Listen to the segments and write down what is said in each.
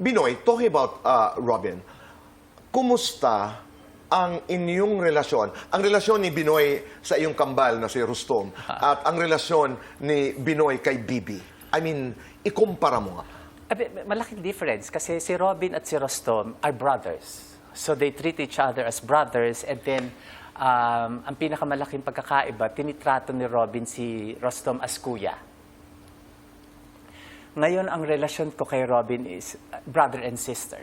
Binoy, talking about Robin, kumusta ang inyong relasyon? Ang relasyon ni Binoy sa iyong kambal na si Rustom at ang relasyon ni Binoy kay Bibi. I mean, ikumpara mo nga. Malaking difference kasi si Robin at si Rustom are brothers. So they treat each other as brothers, and then ang pinakamalaking pagkakaiba, tinitrato ni Robin si Rustom as kuya. Ngayon, ang relasyon ko kay Robin is brother and sister.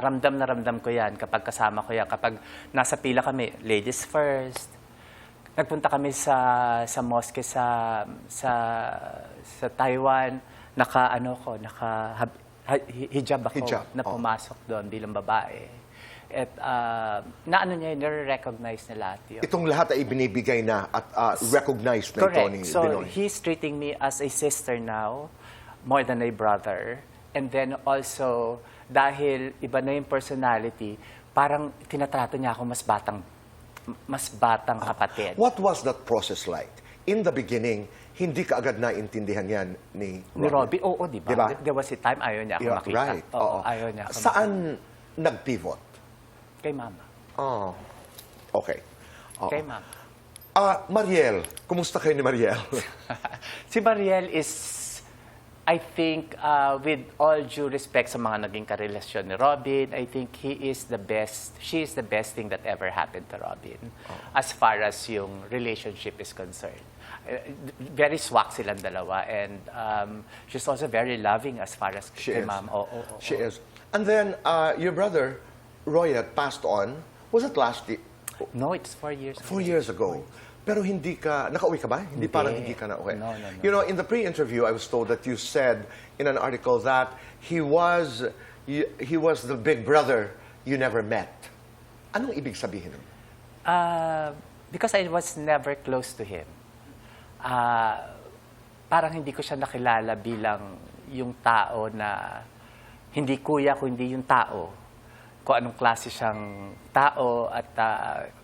Ramdam na ramdam ko yan kapag kasama ko yan. Kapag nasa pila kami, ladies first. Nagpunta kami sa mosque sa Taiwan. Hijab ako na pumasok doon bilang babae. At naano niya, nare-recognize na lahat yun. Itong lahat ay binibigay na at recognized na ito ni So, Binoy. he's treating me as a sister now, more than a brother. And then also, dahil iba na yung personality, parang tinatrato niya ako mas batang kapatid. What was that process like? In the beginning, hindi ka agad naintindihan yan ni Robin. Ni Robin? Oo, di ba? Diba? There was a time ayaw niya ako makita. Right. Oo, ayaw niya ako Saan nag-pivot? Kay Mama. Oh, okay. Kay Mama. Mariel, kumusta kayo ni Mariel? Si Mariel is, I think, with all due respect sa mga naging karelasyon ni Robin, I think she is the best thing that ever happened to Robin as far as yung relationship is concerned. Very swak silang dalawa, and she's also very loving as far as She kay is. Ma'am. She is. And then, your brother, Royat, passed on. Was it last year? No, it's 4 years. 4 years ago. Pero hindi ka, nakauwi ka ba? Hindi, parang hindi ka na uwi. No. You know, in the pre-interview, I was told that you said in an article that he was the big brother you never met. Anong ibig sabihin nun? Because I was never close to him. Parang hindi ko siya nakilala bilang yung tao na hindi kuya, kundi yung tao. Kung anong klase siyang tao, at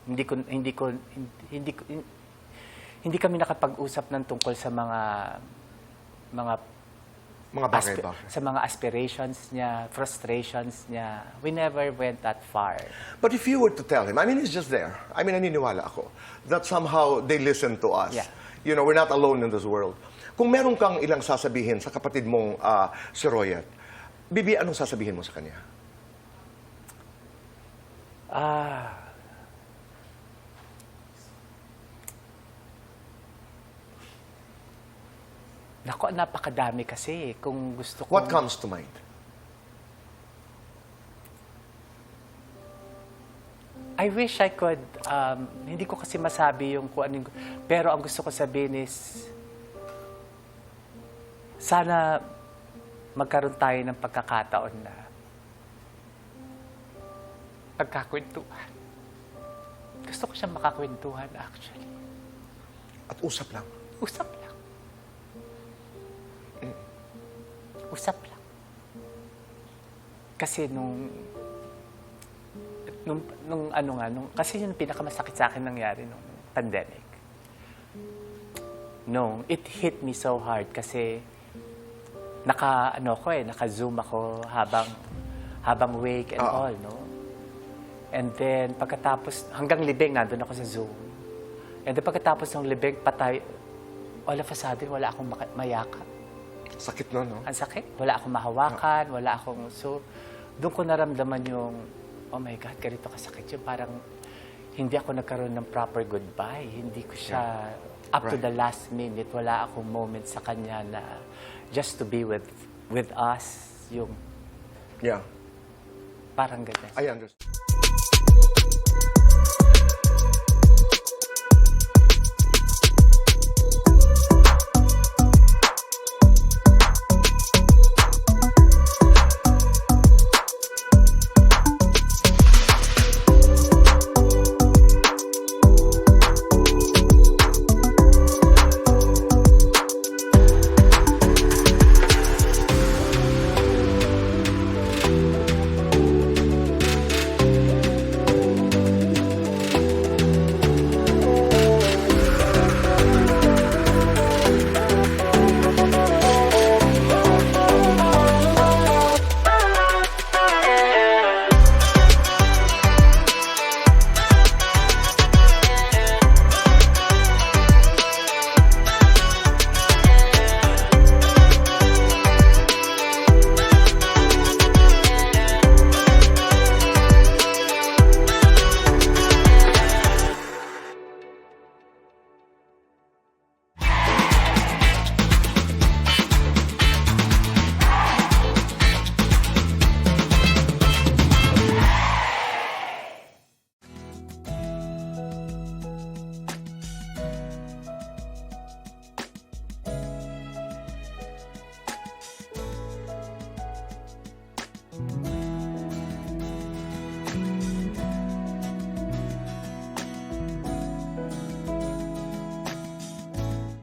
hindi kami nakapag-usap ng tungkol sa mga bagay-bagay. sa mga aspirations niya, frustrations niya. We never went that far. But if you were to tell him, I mean, he's just there. I mean, naniniwala ako that somehow they listen to us. Yeah. You know, we're not alone in this world. Kung meron kang ilang sasabihin sa kapatid mong si Royat, Bibi, anong sasabihin mo sa kanya? Naku, napakadami kasi. Kung gusto ko... What comes to mind? I wish I could, hindi ko kasi masabi yung kung anong, pero ang gusto ko sabihin is, sana magkaroon tayo ng pagkakataon na pagkakwentuhan. Gusto ko siyang makakwentuhan, actually. At usap lang. Usap lang. Usap lang. Kasi kasi yung pinakamasakit sa akin nangyari nung pandemic. It hit me so hard kasi naka-Zoom ako habang wake and all, no? And then, pagkatapos, hanggang libing, nandun ako sa Zoom. And then, pagkatapos ng libing, patay, all of a sudden, wala akong mayakap. Sakit no? Ang sakit. Wala akong mahawakan, wala akong... So, doon ko naramdaman yung, oh my God, ganito kasakit yun. Parang, hindi ako nagkaroon ng proper goodbye. Hindi ko siya, up to the last minute, wala akong moment sa kanya na just to be with us, yung... Yeah. Parang ganyan. I understand.